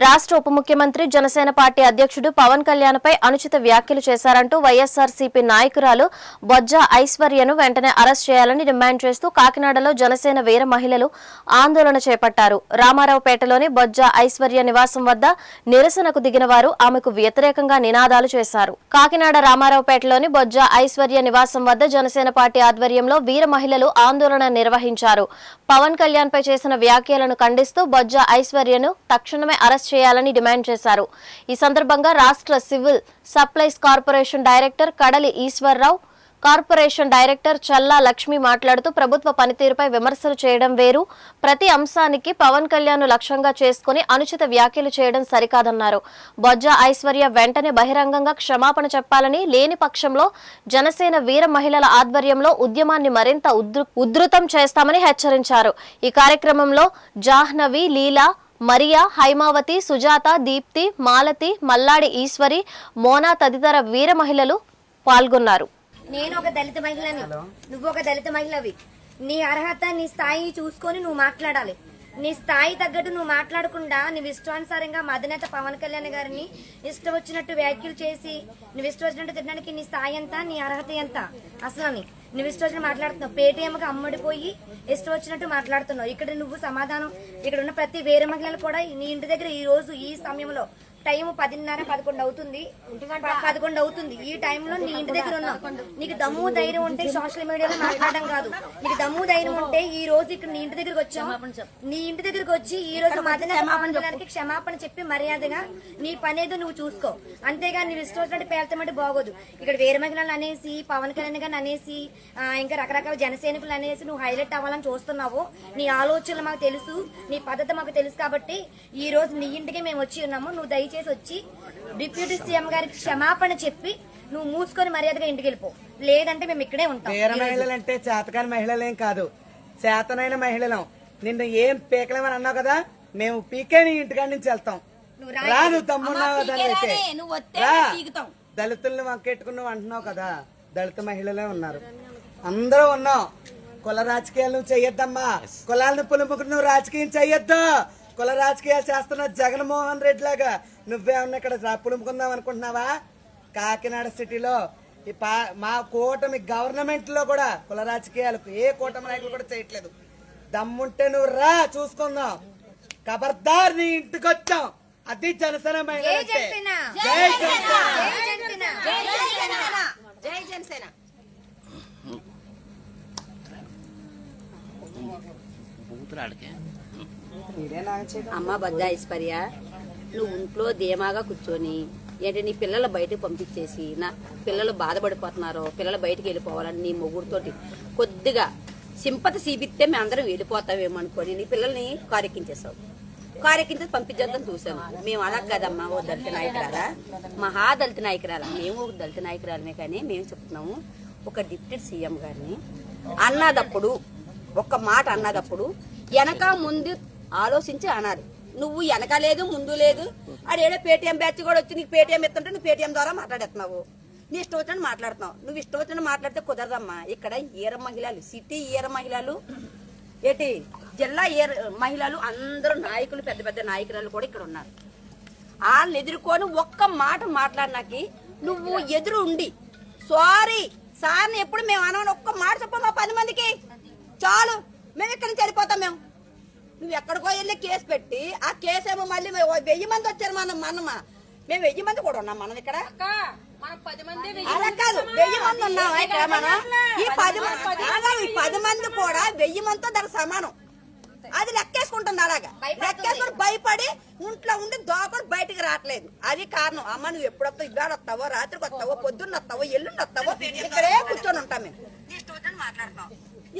రాష్ట్ర ఉప ముఖ్యమంత్రి జనసేన పార్టీ అధ్యక్షుడు పవన్ కళ్యాణ్ పై అనుచిత వ్యాఖ్యలు చేశారంటూ వైఎస్ఆర్సీపీ నాయకురాలు బొజ్జ ఐశ్వర్యను వెంటనే అరెస్ట్ చేయాలని డిమాండ్ చేస్తూ కాకినాడలో జనసేన వీర మహిళలు ఆందోళన చేపట్టారు. రామారావుపేటలోని బొజ్జ ఐశ్వర్య నివాసం వద్ద నిరసనకు దిగిన వారు ఆమెకు వ్యతిరేకంగా నినాదాలు చేశారు. కాకినాడ రామారావుపేటలోని బొజ్జ ఐశ్వర్య నివాసం వద్ద జనసేన పార్టీ ఆధ్వర్యంలో వీర మహిళలు ఆందోళన నిర్వహించారు. పవన్ కళ్యాణ్ పై చేసిన వ్యాఖ్యలను ఖండిస్తూ బొజ్జ ఐశ్వర్యను తక్షణమే అరెస్ట్ చేయాలని డిమాండ్ చేశారు. ఈ సందర్భంగా రాష్ట్ర సివిల్ సప్లైస్ కార్పొరేషన్ డైరెక్టర్ కడలి ఈశ్వర్రావు, కార్పొరేషన్ డైరెక్టర్ చల్లా లక్ష్మి మాట్లాడుతూ ప్రభుత్వ పనితీరుపై విమర్శలు చేయడం వేరు, ప్రతి అంశానికి పవన్ కళ్యాణ్ లక్ష్యంగా చేసుకుని అనుచిత వ్యాఖ్యలు చేయడం సరికాదన్నారు. బొజ్జ ఐశ్వర్య వెంటనే బహిరంగంగా క్షమాపణ చెప్పాలని, లేని పక్షంలో జనసేన వీర మహిళల ఆధ్వర్యంలో ఉద్యమాన్ని మరింత ఉధృతం చేస్తామని హెచ్చరించారు. ఈ కార్యక్రమంలో జాహ్నవి, లీలా, మరియా, హైమావతి, సుజాత, దీప్తి, మాలతి, మల్లాడి ఈశ్వరి, మోనా తదితర వీర మహిళలు పాల్గొన్నారు. నేను ఒక దళిత మహిళని, నువ్వు ఒక దళిత మహిళవి. నీ అర్హత, నీ స్థాయి చూసుకొని నువ్వు మాట్లాడాలి. నీ స్థాయి తగ్గట్టు నువ్వు మాట్లాడకుండా నువ్వు ఇష్టానుసారంగా మా అధినేత పవన్ కళ్యాణ్ గారిని ఇష్టం వచ్చినట్టు వ్యాఖ్యలు చేసి నువ్వు ఇష్టం వచ్చినట్టు తినడానికి నీ స్థాయి ఎంత, నీ అర్హత ఎంత? అసలు నువ్వు ఇష్టం వచ్చినట్టు మాట్లాడుతున్నావు. పేటీఎంకి అమ్మడిపోయి ఇష్టం వచ్చినట్టు మాట్లాడుతున్నావు. ఇక్కడ నువ్వు సమాధానం, ఇక్కడ ఉన్న ప్రతి వేరే మహిళలు కూడా నీ ఇంటి దగ్గర ఈ రోజు ఈ సమయంలో టైం 10:30, 11 అవుతుంది, 11 అవుతుంది. ఈ టైంలో నీ ఇంటి దగ్గర ఉన్నావు. నీకు దమ్ము ధైర్యం ఉంటే సోషల్ మీడియాలో మాట్లాడడం కాదు, నీకు దమ్ము ధైర్యం ఉంటే ఈ రోజు ఇక్కడ నీ ఇంటి దగ్గరకు వచ్చావు. నీ ఇంటి దగ్గరకు వచ్చి ఈ రోజు మాదినకి క్షమాపణ చెప్పి మర్యాదగా నీ పనేదో నువ్వు చూసుకో. అంతేగాని నువ్వు ఇష్టం వచ్చినట్టు పేల్తమంటే బాగోదు. ఇక్కడ వేరే మహిళలు అనేసి, పవన్ కళ్యాణ్ గారిని అనేసి, ఇంకా రకరకాల జనసైనికులు అనేసి నువ్వు హైలైట్ అవ్వాలని చూస్తున్నావు. నీ ఆలోచనలు మాకు తెలుసు, నీ పద్ధతి మాకు తెలుసు. కాబట్టి ఈ రోజు నీ ఇంటికి మేము వచ్చి ఉన్నాము. నువ్వు దయచేసి వచ్చి డిప్యూటీ సీఎం గారికి క్షమాపణ చెప్పి నువ్వు మూసుకొని మర్యాదగా ఇంటికి వెళ్ళిపో, లేదంటే మేము ఇక్కడే ఉంటాం. వేరే మహిళలంటే చేతకాని మహిళలేం కాదు, చేతనైన మహిళలం. నిన్ను ఏం పీకలేమని అన్నావు కదా, మేము పీకే నీ ఇంటికాడి నుంచి వెళ్తాం. రా, నువ్వు తమ్మున్నావు దళితుల్ని వంకెట్టుకుని నువ్వు అంటున్నావు కదా, దళిత మహిళలే ఉన్నారు, అందరూ ఉన్నాం. కుల రాజకీయాలు నువ్వు చెయ్యొద్దమ్మా, కులాలను పులుముకుని నువ్వు రాజకీయం చెయ్యొద్దు. కుల రాజకీయాలు చేస్తున్న జగన్మోహన్ రెడ్డి లాగా నువ్వేమన్నా ఇక్కడ పులుముకుందాం అనుకుంటున్నావా? కాకినాడ సిటీలో మా కూటమి గవర్నమెంట్ లో కూడా కుల రాజకీయాలకు ఏ కూటమి నాయకులు కూడా చేయట్లేదు. దమ్ముంటే నువ్వు రా, చూసుకుందాం. ఖబర్దార్, నీ ఇంటికి వచ్చాం. అది జనసేన మహిళ. జై జనసేన. అమ్మ బొజ్జ ఐశ్వర్య, నువ్వు ఇంట్లో ధీమాగా కూర్చొని ఏంటి నీ పిల్లలు బయటకు పంపించేసి, నా పిల్లలు బాధపడిపోతున్నారు, పిల్లలు బయటకు వెళ్ళిపోవాలని నీ మొగుడితోటి కొద్దిగా సింపతి చూపిస్తే మేము అందరం వెళ్ళిపోతామేమో అనుకోని నీ పిల్లల్ని కారెక్కించేసావు. కారెక్కించేసి పంపించేద్దాం చూసాము. మేము అలా కదమ్మా, ఓ దళిత నాయకురాలా, మహా దళిత నాయకురాలా, మేము ఒక దళిత నాయకురాలమే. కానీ మేము చెప్తున్నాము, ఒక డిప్యూటీ సీఎం గారిని అన్నదప్పుడు, ఒక్క మాట అన్నదప్పుడు వెనక ముందు ఆలోచించి అనాలి. నువ్వు వెనక లేదు, ముందు లేదు. అదేదో పేటీఎం బ్యాచ్ కూడా వచ్చి నీకు పేటీఎం ఇస్తుంటే నువ్వు పేటీఎం ద్వారా మాట్లాడేస్తున్నావు. నీ ఇష్టం వచ్చినట్టు మాట్లాడుతున్నావు. నువ్వు ఇష్టం వచ్చినట్టు మాట్లాడితే కుదరదమ్మా. ఇక్కడ ఈర మహిళలు, సిటీ ఈర మహిళలు, ఏంటి జిల్లా ఈర మహిళలు అందరూ నాయకులు, పెద్ద పెద్ద నాయకురాలు కూడా ఇక్కడ ఉన్నారు. వాళ్ళని ఎదుర్కొని ఒక్క మాట మాట్లాడినాకి నువ్వు ఎదురు ఉండి సారీ సార్ని ఎప్పుడు మేము అనవని ఒక్క మాట చెప్పమ్మా 10 మందికి చాలు, మేము ఇక్కడి నుంచి వెళ్ళిపోతాం. నువ్వు ఎక్కడికో వెళ్ళి కేసు పెట్టి ఆ కేసు ఏమో మళ్ళీ 1000 మంది వచ్చారు. మేము 1000 మంది కూడా ఉన్నాం. మనం ఇక్కడ అలా కాదు, 1000 మంది ఉన్నాం ఇక్కడ. మనం ఈ 10 మంది కూడా 1000 మందితో దానికి సమానం. అది లెక్కేసుకుంటుంది. అలాగా లెక్కేసుకుని భయపడి ఇంట్లో ఉండి దోకడు బయటికి రావట్లేదు. అది కారణం. అమ్మ నువ్వు ఎప్పుడు వస్తావు, ఇవాళ వస్తావో, రాత్రికి వస్తావో, పొద్దున్న వస్తావో, ఎల్లుండి వస్తావో, ఇక్కడే కూర్చొని ఉంటాం. మేము నీ ఇష్టం వచ్చినట్టు మాట్లాడుతున్నాం.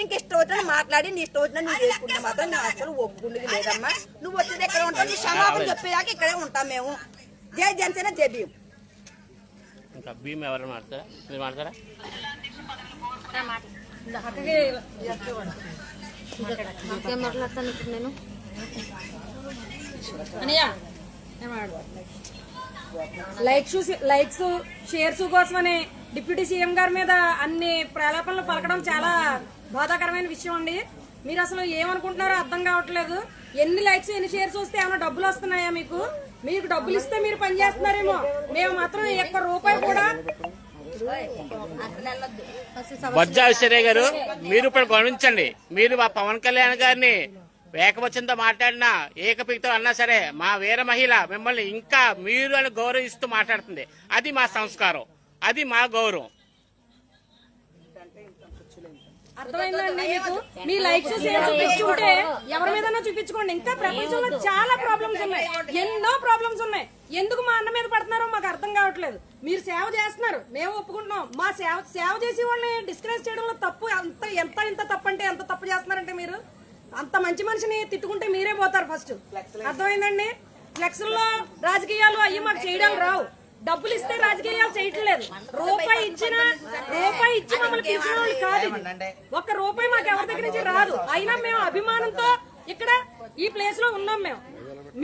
ఇంక ఇష్టం వచ్చినట్టు మాట్లాడి నీ ఇష్టం వచ్చినట్టు నువ్వు చేసుకుంటే మాత్రం నేను అసలు ఒప్పుకుండేది లేదమ్మా. నువ్వు వచ్చేది ఎక్కడ ఉంటావు, నీ క్షమాపణ చెప్పేదాకా ఇక్కడే ఉంటాం మేము. జై జనసేన, జై భీమ్. ఇంకా భీమ్ ఎవరు మాట్లాడతారా? మీరు మాట్లాడతారా? మాట్లాడతాను ఇప్పుడు నేను. లైక్స్ షేర్స్ కోసమని డిప్యూటీ సీఎం గారి మీద అన్ని ప్రలాపనలు పలకడం చాలా బాధాకరమైన విషయం అండి. మీరు అసలు ఏమనుకుంటున్నారో అర్థం కావట్లేదు. ఎన్ని లైక్స్ ఎన్ని షేర్స్ వస్తే ఏమైనా డబ్బులు వస్తున్నాయా మీకు? మీకు డబ్బులు ఇస్తే మీరు పని చేస్తున్నారేమో. మేము మాత్రం ఒక్క రూపాయి కూడా. బొజ్జ ఐశ్వర్య గారు, మీరు ఇప్పుడు గమనించండి. మీరు మా పవన్ కళ్యాణ్ గారిని ఏకవచనంతో మాట్లాడినా ఏకపికతో అన్నా సరే మా వీర మహిళ మిమ్మల్ని ఇంకా మీరు అని గౌరవిస్తూ మాట్లాడుతుంది. అది మా సంస్కారం, అది మా గౌరవం. అర్థమైందండి మీకు? మీ లైక్స్ చూపించుకుంటే ఎవరి మీద చూపించుకోండి. ఇంకా ప్రపంచంలో చాలా ప్రాబ్లమ్స్ ఉన్నాయి, ఎన్నో ప్రాబ్లమ్స్ ఉన్నాయి. ఎందుకు మా అన్న మీద పడుతున్నారో మాకు అర్థం కావట్లేదు. మీరు సేవ చేస్తున్నారు, మేము ఒప్పుకుంటున్నాం. మా సేవ చేసి వాళ్ళని డిస్కరేజ్ చేయడంలో తప్పు ఎంత తప్పు అంటే ఎంత తప్పు చేస్తున్నారంటే మీరు అంత మంచి మనిషిని తిట్టుకుంటే మీరే పోతారు ఫస్ట్. అర్థమైందండి? ఫ్లెక్స్లో రాజకీయాలు అయ్యి మాకు చేయడానికి రావు. డబ్బులు ఇస్తే రాజకీయాలు చేయట్లేదు. రూపాయి ఇచ్చి మమ్మల్ని పిలిచిన వాళ్ళు కాదు. ఒక్క రూపాయి మాకు ఎవరి దగ్గర నుంచి రాదు. అయినా మేము అభిమానంతో ఇక్కడ ఈ ప్లేస్ లో ఉన్నాం. మేము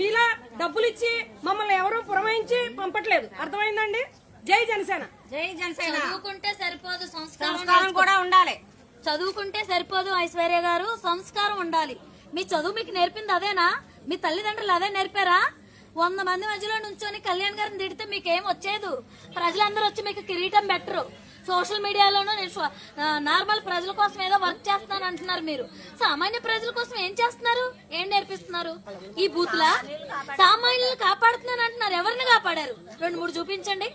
మీలా డబ్బులు ఇచ్చి మమ్మల్ని ఎవరు పురమాయించి పంపట్లేదు. అర్థమైందండి? జై జనసేన. జై జనసేన. చదువుకుంటే సరిపోదు, సంస్కారం కూడా ఉండాలి. చదువుకుంటే సరిపోదు ఐశ్వర్య గారు, సంస్కారం ఉండాలి. మీ చదువు మీకు నేర్పింది అదేనా? మీ తల్లిదండ్రులు అదే నేర్పారా? 100 మంది మధ్యలో నుంచొని కళ్యాణ్ గారిని తిడితే మీకేం వచ్చేదు? ప్రజలందరూ వచ్చి మీకు కిరీటం పెట్టరు. సోషల్ మీడియాలోనూ నేను నార్మల్ ప్రజల కోసం ఏదో వర్క్ చేస్తాను అంటున్నారు. మీరు సామాన్య ప్రజల కోసం ఏం చేస్తున్నారు? ఏం నేర్పిస్తున్నారు? ఈ బూత్లా సామాన్యులను కాపాడుతున్నాను అంటున్నారు. ఎవరిని కాపాడారు? 2-3 చూపించండి.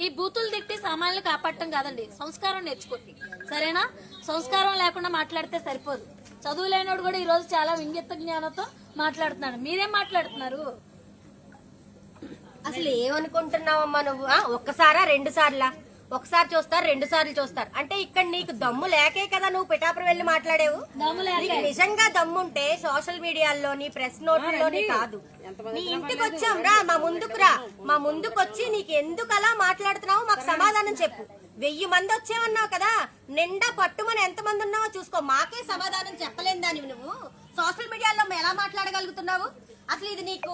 ఈ బూతులు తిట్టి సామాన్యులు కాపాడటం కాదండి, సంస్కారం నేర్చుకోండి. సరేనా? సంస్కారం లేకుండా మాట్లాడితే సరిపోదు. చదువు లేనోడు కూడా ఈ రోజు చాలా వింగెత్త జ్ఞానంతో మాట్లాడుతున్నాడు. మీరేం మాట్లాడుతున్నారు? అసలు ఏమనుకుంటున్నావమ్మా నువ్వు? ఒక్కసారా 2 సార్లా? ఒకసారి చూస్తారు, 2 సార్లు చూస్తారు. అంటే ఇక్కడ నీకు దమ్ము లేకే కదా నువ్వు పిఠాపురం వెళ్ళి మాట్లాడేవు. నీకు నిజంగా దమ్ముంటే సోషల్ మీడియాలోని ప్రెస్ నోట్లోని కాదు, నీ ఇంటికి వచ్చాం రా, మా ముందుకు వచ్చి నీకు ఎందుకు అలా మాట్లాడుతున్నావు మాకు సమాధానం చెప్పు. 1000 మంది వచ్చేవన్నావు కదా, నిండా పట్టుమని ఎంతమంది ఉన్నావో చూసుకో. మాకే సమాధానం చెప్పలేని దానివి నువ్వు సోషల్ మీడియాలో ఎలా మాట్లాడగలుగుతున్నావు? అసలు ఇది నీకు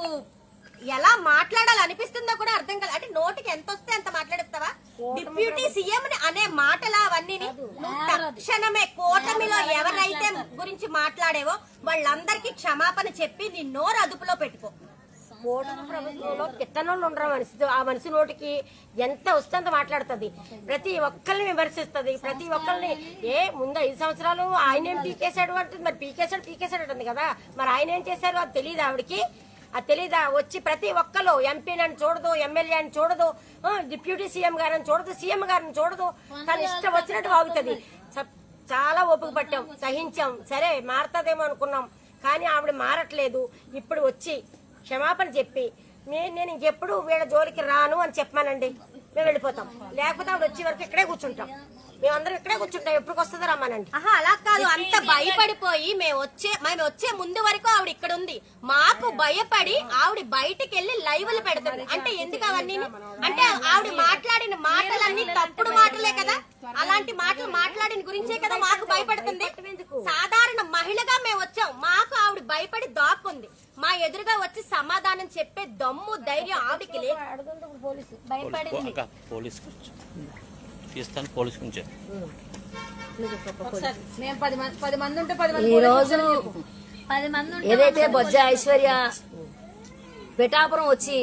ఎలా మాట్లాడాలనిపిస్తుందో కూడా అర్థం కాదు. అంటే నోటికి ఎంత వస్తే అంత మాట్లాడుతావా? డిప్యూటీ సీఎం అనే మాటలా అవన్నీ తక్షణమే కూటమిలో ఎవరైతే గురించి మాట్లాడేవో వాళ్ళందరికీ క్షమాపణ చెప్పి నీ నోరు అదుపులో పెట్టుకో. కూటమి ప్రభుత్వంలో కిట్టనోళ్ళు ఉండరు. ఆ మనిషి నోటికి ఎంత వస్తే అంత మాట్లాడుతుంది. ప్రతి ఒక్కరిని విమర్శిస్తుంది. ప్రతి ఒక్కరిని ముందు 5 సంవత్సరాలు ఆయన ఏం పీకేశాడు అంటుంది. మరి పీకేశాడు అంటుంది కదా, మరి ఆయన ఏం చేశారు అది తెలియదు ఆవిడకి. అది తెలీదా? వచ్చి ప్రతి ఒక్కరు ఎంపీ అని చూడదు, ఎమ్మెల్యే అని చూడదు, డిప్యూటీ సీఎం గారిని చూడదు, సీఎం గారిని చూడదు. తను ఇష్టం వచ్చినట్టు వాగుతుంది. చాలా ఓపిక పట్టాం, సహించాం. సరే మారుతుందేమో అనుకున్నాం, కానీ ఆవిడ మారట్లేదు. ఇప్పుడు వచ్చి క్షమాపణ చెప్పి నేను ఇంకెప్పుడు వీళ్ళ జోలికి రాను అని చెప్పానండి, మేము వెళ్ళిపోతాం. లేకపోతే ఆవిడ వచ్చే వరకు ఇక్కడే కూర్చుంటాం. మేమందరం ఇక్కడే కూర్చుంటాం. ఎప్పుడు వస్తుందో రమ్మానండి. అలా కాదు, అంత భయపడిపోయి మేము వచ్చే ముందు వరకు ఆవిడ ఇక్కడ ఉంది. మాకు భయపడి ఆవిడ బయటకు వెళ్లి లైవ్లు పెడుతుంది. అంటే ఎందుకు అవన్నీ? అంటే ఆవిడ మాట్లాడిన మాటలన్నీ తప్పుడు మాటలే కదా. అలాంటి మాటలు మాట్లాడిన గురించే కదా మాకు భయపడుతుంది. సాధారణ మహిళగా మేము వచ్చాం, మాకు ఆవిడ భయపడి దాక్కుంది. మా ఎదురుగా వచ్చి సమాధానం చెప్పే దమ్ము ధైర్యం ఆవిడకి లేదు. భయపడింది. ఈ రోజు ఏదైతే బొజ్జ ఐశ్వర్య పిఠాపురం వచ్చి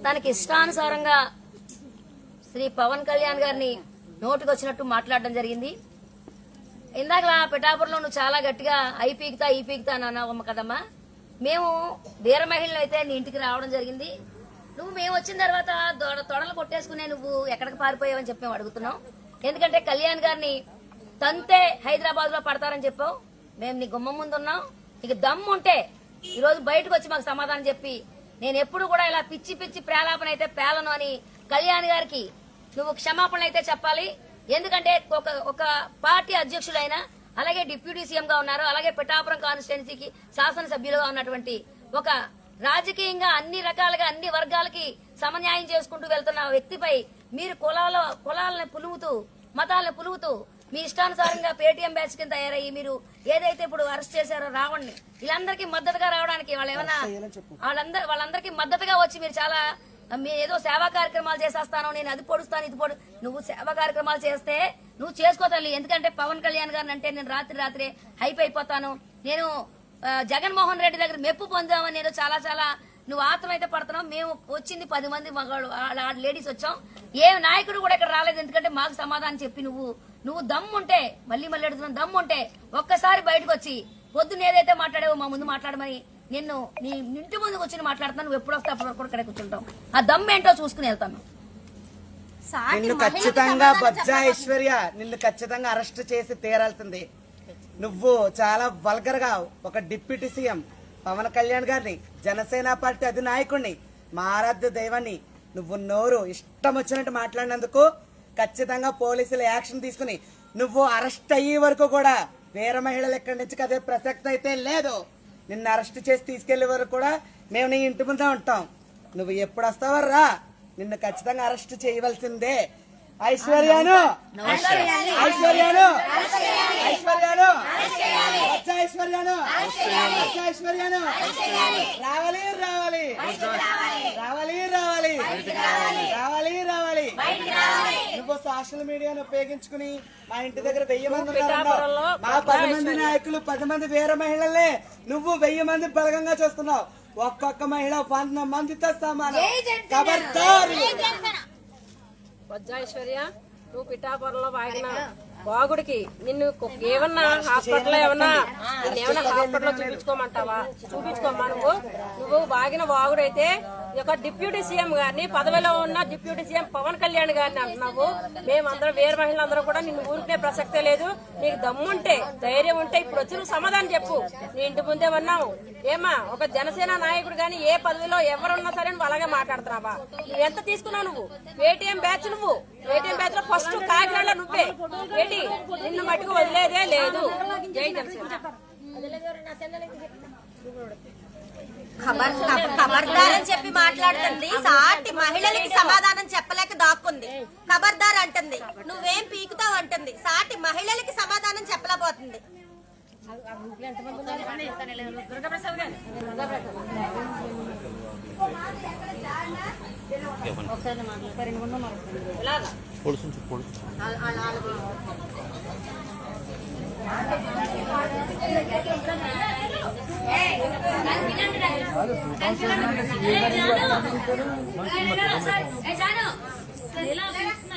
తనకి ఇష్టానుసారంగా శ్రీ పవన్ కళ్యాణ్ గారిని నోటికి వచ్చినట్టు మాట్లాడడం జరిగింది. ఇందాక పిఠాపురంలో నువ్వు చాలా గట్టిగా ఈ పీకుతా అని అన్నావమ్మ కదమ్మా. మేము వీర మహిళలు అయితే నీ ఇంటికి రావడం జరిగింది. మేము వచ్చిన తర్వాత తొడలు కొట్టేసుకునే నువ్వు ఎక్కడికి పారిపోయావని చెప్పి మేము అడుగుతున్నాం. ఎందుకంటే కళ్యాణ్ గారిని తంతే హైదరాబాద్ లో పడతారని చెప్పావు. మేము నీ గుమ్మం ముందు ఉన్నాం. నీకు దమ్ము ఉంటే ఈ రోజు బయటకు వచ్చి మాకు సమాధానం చెప్పి, నేను ఎప్పుడు కూడా ఇలా పిచ్చి ప్రేలాపన అయితే పేలను అని కళ్యాణ్ గారికి నువ్వు క్షమాపణ అయితే చెప్పాలి. ఎందుకంటే ఒక పార్టీ అధ్యక్షులైన, అలాగే డిప్యూటీ సీఎం గా ఉన్నారు, అలాగే పిఠాపురం కాన్స్టిట్యున్సీకి శాసనసభ్యులుగా ఉన్నటువంటి ఒక రాజకీయంగా అన్ని రకాలుగా అన్ని వర్గాలకి సమన్యాయం చేసుకుంటూ వెళ్తున్న వ్యక్తిపై మీరు కులాలను పులుగుతూ, మతాలను పులుగుతూ, మీ ఇష్టానుసారంగా పేటీఎం బ్యాచ్ కింద తయారయ్యి మీరు ఏదైతే ఇప్పుడు అరెస్ట్ చేశారో రావణ్ణి, వీళ్ళందరికీ మద్దతుగా రావడానికి వాళ్ళందరికీ మద్దతుగా వచ్చి మీరు చాలా మీరు ఏదో సేవా కార్యక్రమాలు చేసేస్తాను, నేను అది పొడుస్తాను ఇది నువ్వు సేవా కార్యక్రమాలు చేస్తే నువ్వు చేసుకో తల్లి. ఎందుకంటే పవన్ కళ్యాణ్ గారిని అంటే నేను రాత్రి హైప్ అయిపోతాను, నేను జగన్మోహన్ రెడ్డి దగ్గర మెప్పు పొందామని నేను చాలా చాలా నువ్వు ఆత్రం అయితే పడుతున్నావు. మేము వచ్చింది 10 మంది మగాళ్ళు లేడీస్ వచ్చాం. ఏ నాయకుడు కూడా ఇక్కడ రాలేదు. ఎందుకంటే మాకు సమాధానం చెప్పి నువ్వు దమ్ముంటే మళ్ళీ అడుగుతున్నావు, దమ్ముంటే ఒక్కసారి బయటకు వచ్చి పొద్దున్న ఏదైతే మాట్లాడావో మా ముందు మాట్లాడమని నిన్ను నీ ఇంటి ముందుకు వచ్చి మాట్లాడుతున్నాను. నువ్వు ఎప్పుడు వస్తే అప్పటి వరకు ఇక్కడే కూర్చుంటాం. ఆ దమ్ము ఏంటో చూసుకుని వెళ్తాను. నిన్ను ఖచ్చితంగా బొజ్జా ఐశ్వర్య నిన్ను ఖచ్చితంగా అరెస్ట్ చేసి తీరాల్సింది. నువ్వు చాలా వల్గర్ గా ఒక డిప్యూటీ సీఎం పవన్ కళ్యాణ్ గారిని, జనసేన పార్టీ అధినాయకుడిని, మా ఆరాధ్య దైవాన్ని నువ్వు నోరు ఇష్టం వచ్చినట్టు మాట్లాడినందుకు ఖచ్చితంగా పోలీసులు యాక్షన్ తీసుకుని నువ్వు అరెస్ట్ అయ్యే వరకు కూడా వేరే మహిళలు ఎక్కడి నుంచి కదే ప్రసక్తి అయితే లేదు. నిన్ను అరెస్ట్ చేసి తీసుకెళ్లే వరకు కూడా మేము నీ ఇంటి ముందే ఉంటాం. నువ్వు ఎప్పుడు వస్తావో రా, నిన్ను ఖచ్చితంగా అరెస్ట్ చేయవలసిందే. ఐశ్వర్యాను ఐశ్వర్యాను ఐశ్వర్యాను ఐశ్వర్యాను ఐశ్వర్యాను రావాలి రావాలి రావాలి రావాలి రావాలి రావాలి. నువ్వు సోషల్ మీడియాను ఉపయోగించుకుని మా ఇంటి దగ్గర 1000 మంది ఉన్నారు. మా 10 మంది నాయకులు 10 మంది వేరే మహిళలే నువ్వు 1000 మంది బలగంగా చూస్తున్నావు. ఒక్కొక్క మహిళ 100 మందితో సమానం. ఖబర్దార్. బొజ్జా ఐశ్వర్య, నువ్వు పిఠాపురంలో వాగిన వాగుడికి నిన్ను ఏమన్నా హాస్పిటల్ ఏమన్నా హాస్పిటల్లో చూపించుకోమంటావా? చూపించుకోమ్మా. నువ్వు వాగిన వాగుడైతే ఒక డిప్యూటీ సీఎం గారిని, పదవిలో ఉన్న డిప్యూటీ సీఎం పవన్ కళ్యాణ్ గారిని అంటున్నావు. మేమందరం వేరే మహిళలందరూ కూడా నిన్ను ఊరికే ప్రసక్తే లేదు. నీకు దమ్ముంటే ధైర్యం ఉంటే ఇప్పుడు వచ్చి నువ్వు సమాధానం చెప్పు. నీ ఇంటి ముందే ఉన్నావు. ఏమా ఒక జనసేన నాయకుడు గాని ఏ పదవిలో ఎవరున్నా సరే నువ్వు అలాగే మాట్లాడుతున్నావా? నువ్వు ఎంత తీసుకున్నావు? నువ్వు ఏటీఎం బ్యాచ్, నువ్వు ఏటీఎం బ్యాచ్ లో ఫస్ట్ కాకినాడలో నువ్వే. ఏంటి నిన్ను మటుకు వదిలేదే లేదు. జై జనసేన. ఖబర్దార్ అని చెప్పి మాట్లాడుతుంది. సాటి మహిళలకి సమాధానం చెప్పలేక దాక్కుంది. ఖబర్దార్ అంటుంది. నువ్వేం పీకుతావు అంటుంది. సాటి మహిళలకి సమాధానం చెప్పలేకపోతుంది.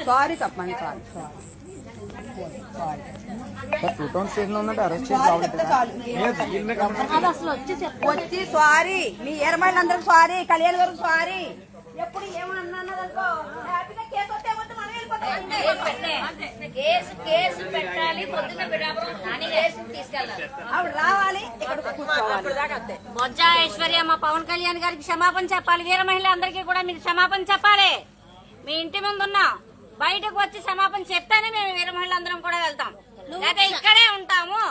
సారీ తప్పండి, సారీ వచ్చి సారీ మీ ఎరమైళ్ళందరూ సారీ, కళ్యాణ్ గారు సారీ. ఎప్పుడు ఏమన్నా కేసు పెట్టాలి. పొద్దున్న ఆవిడ రావాలి. బొజ్జా ఐశ్వర్య మా పవన్ కళ్యాణ్ గారికి క్షమాపణ చెప్పాలి. వీర మహిళ అందరికీ కూడా మీరు క్షమాపణ చెప్పాలి. మీ ఇంటి ముందు ఉన్నా బయటకు వచ్చి క్షమాపణ చెప్తానే మేము వీర మహిళలందరం కూడా వెళ్తాం. లేకపోతే ఇక్కడే ఉంటాము.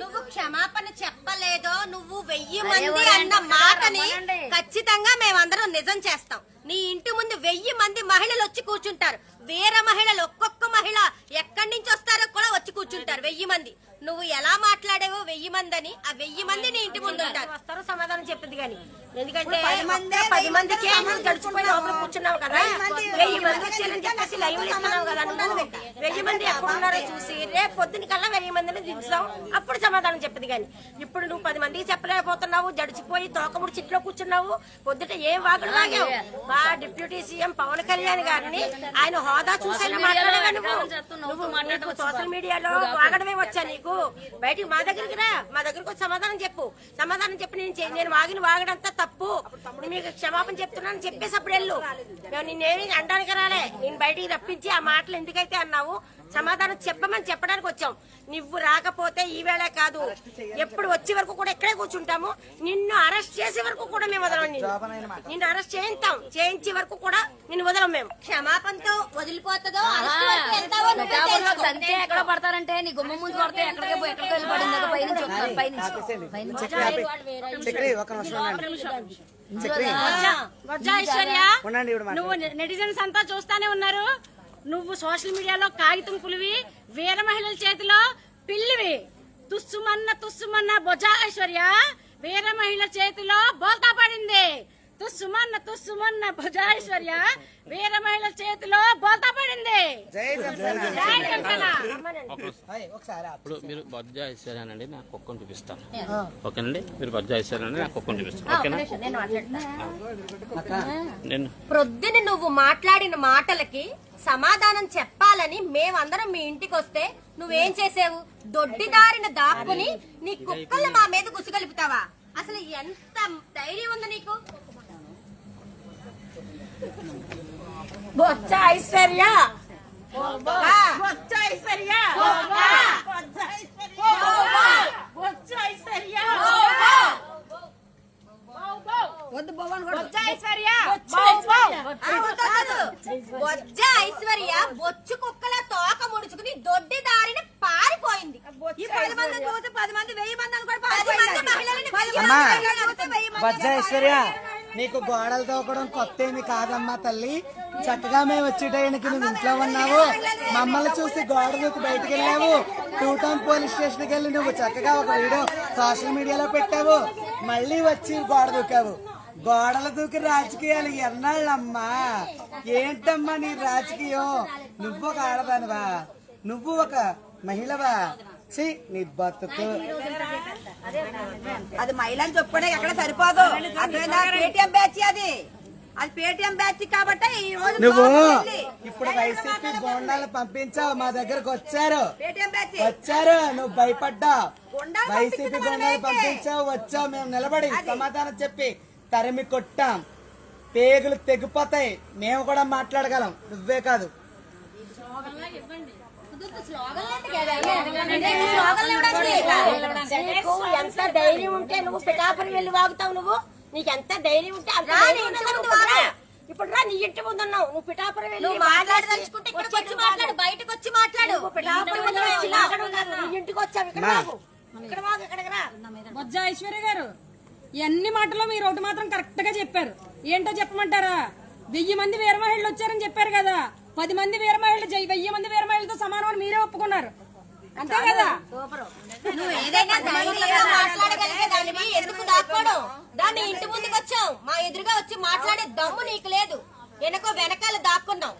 నువ్వు క్షమాపణ చెప్పలేదో నువ్వు 1000 మంది అన్న మాటని ఖచ్చితంగా మేమందరం నిజం చేస్తాం. నీ ఇంటి ముందు 1000 మంది మహిళలు వచ్చి కూర్చుంటారు. వేరే మహిళలు ఒక్కొక్క మహిళ ఎక్కడి నుంచి వస్తారో కూడా వచ్చి కూర్చుంటారు 1000 మంది. నువ్వు ఎలా మాట్లాడేవో 1000 మంది అని ఆ 1000 మంది నీ ఇంటి ముందు ఉంటారు. వస్తారు సమాధానం చెప్పింది కానీ. ఎందుకంటే 10 మందికి గడిచిపోయి లోపల కూర్చున్నావు కదా. 1000 మంది వచ్చారని చెప్పేసి లైవ్ ఇస్తున్నావు కదా. నువ్వు 1000 మంది ఎక్కడున్నారో చూసి రేపు పొద్దున కల్లా 1000 మందిని దించుతావు. అప్పుడు సమాధానం చెప్పింది కానీ. ఇప్పుడు నువ్వు 10 మందికి చెప్పలేకపోతున్నావు. జడిచిపోయి తోకముడి చిట్లో కూర్చున్నావు. పొద్దుట ఏం వాగుడు వాగావు. మా డిప్యూటీ సీఎం పవన్ కళ్యాణ్ గారిని ఆయన హోదా చూసేలా మాట్లాడేవా? నువ్వు సోషల్ మీడియాలో వాగడమే వచ్చా నీకు? బయటికి మా దగ్గరికి రా. మా దగ్గరకు వచ్చి సమాధానం చెప్పు. సమాధానం చెప్పి నేను వాగడంతా తప్పు. మీకు క్షమాపణ చెప్తున్నాను చెప్పేసి అప్పుడు వెళ్ళు. మేము నిన్నేమి అనడానికి రాలే. నేను బయటికి రప్పించి ఆ మాటలు ఎందుకైతే అన్నావు సమాధానం చెప్పమని చెప్పడానికి వచ్చాం. నువ్వు రాకపోతే ఈ వేళ కాదు, ఎప్పుడు వచ్చే వరకు కూడా ఇక్కడే కూర్చుంటాము. నిన్ను అరెస్ట్ చేసే వరకు కూడా మేము వదలం. నిన్ను అరెస్ట్ చేయించే వరకు కూడా నిన్ను వదలం. మేము క్షమాపణతో వదిలిపోతుందో ఎక్కడ పడతారంటే నీ గుమ్మ ముందు కొడితే ఎక్కడికి వెళ్ళి పడింది. బొజ్జా ఐశ్వర్య, నువ్వు నెటిజన్స్ అంతా చూస్తానే ఉన్నారు. నువ్వు సోషల్ మీడియాలో కాగితం పులివి, వీర మహిళల చేతిలో పిల్లివి. తుస్సుమన్న బొజ్జా ఐశ్వర్య వీర మహిళ చేతిలో బోల్తా పడింది. తుస్సుమన్న భుజాయిశ్వర్య వీర మహిళ చేతిలో బోల్తా పడింది. జై జనసేన. జై జనసేన. ఒకసారి ఇప్పుడు మీరు బొజ్జ ఐశ్వర్యానండి నాకు కుక్కను చూపిస్తాను. ఓకేనండి, మీరు బొజ్జ ఐశ్వర్యానండి నాకు కుక్కను చూపిస్తాను. ఓకేనా? నేను ప్రొద్దున నువ్వు మాట్లాడిన మాటలకి సమాధానం చెప్పాలని మేమందరం మీ ఇంటికి వస్తే నువ్వేం చేసావు? దొడ్డిదారిన దాక్కుని నీ కుక్కలు మా మీద గుసిగలుపుతావా? అసలు ఎంత ధైర్యం ఉంది నీకు? బొజ్జ ఐశ్వర్య వద్దు భవన్ కూడా బొజ్జ ఐశ్వర్య బొచ్చు కుక్కల తోక ముడుచుకుని దొడ్డి దారిన పారిపోయింది. ఈ 10 మంది చూసి 10 మంది 1000 మంది అని కూడా 10 మంది మహిళలని అమ్మా బొజ్జ ఐశ్వర్య, నీకు గోడలు తోకడం కొత్త ఏమి కాదమ్మా తల్లి. చక్కగా మేము వచ్చేటానికి నువ్వు ఇంట్లో ఉన్నావు, మమ్మల్ని చూసి గోడ దూకి బయటకు వెళ్ళావు. 2 టౌన్ పోలీస్ స్టేషన్కి వెళ్ళి నువ్వు చక్కగా ఒక వీడియో సోషల్ మీడియాలో పెట్టావు, మళ్ళీ వచ్చి గోడ దూకావు. గోడలు దూకి రాజకీయాలు ఎన్నాళ్ళమ్మా? ఏంటమ్మా నీ రాజకీయం? నువ్వు ఒక ఆడదానివా? నువ్వు ఒక మహిళవా? నీ బతుకు. అది మహిళని చెప్పుకుంటే ఎక్కడ సరిపోదు. అదేనా పేటిఎం బ్యాచ్ అది పేటిఎం బ్యాచ్ కాబట్టి ఈ రోజు నువ్వు ఇప్పుడు వైసీపీ గోండాలు పంపించావు, మా దగ్గరకు వచ్చారు. పేటిఎం బ్యాచ్ వచ్చారు, నువ్వు భయపడ్డావు. వైసీపీ గోండాలు పంపించావు, వచ్చావు. మేము నిలబడి సమాధానం చెప్పి తరిమి కొట్టాం. పేగులు తెగిపోతాయి, మేము కూడా మాట్లాడగలం, నువ్వే కాదు. నీకు ఎంత ధైర్యం ఉంటే నువ్వు పిఠాపురం వెళ్ళి వాగుతావు? నీకు ఎంత ధైర్యం ఉంటే అంత ధైర్యం ఉంటే నువ్వు రా. ఇప్పుడు రా, నీ ఇంటి ముందు ఉన్నావు, నువ్వు పిఠాపురం వెళ్ళి మాట్లాడదలుచుకుంటే ఇక్కడికి వచ్చి మాట్లాడు, బయటకు వచ్చి మాట్లాడు. నీ ఇంటికి వచ్చావు, ఇక్కడ వాగు, ఇక్కడ వాగు, ఇక్కడికి రా. బొజ్జ ఐశ్వర్య గారు, ఎన్ని మాటలో మీరు ఒకటి మాత్రం కరెక్ట్ గా చెప్పారు. ఏంటో చెప్పమంటారా? 1000 మంది వీర మహిళలు వచ్చారని చెప్పారు కదా. 10 మంది వీర మహిళలు 1000 మంది వీర మహిళలతో సమానం అని మీరే ఒప్పుకున్నారు, అంతే కదా? నువ్వు ఏదైనా ధైర్యంగా మాట్లాడగలిగే దానివి ఎందుకు దాక్కోవడం? దాన్ని ఇంటి ముందుకు వచ్చావు, మా ఎదురుగా వచ్చి మాట్లాడే దమ్ము నీకు లేదు, వెనకాల దాక్కున్నావు.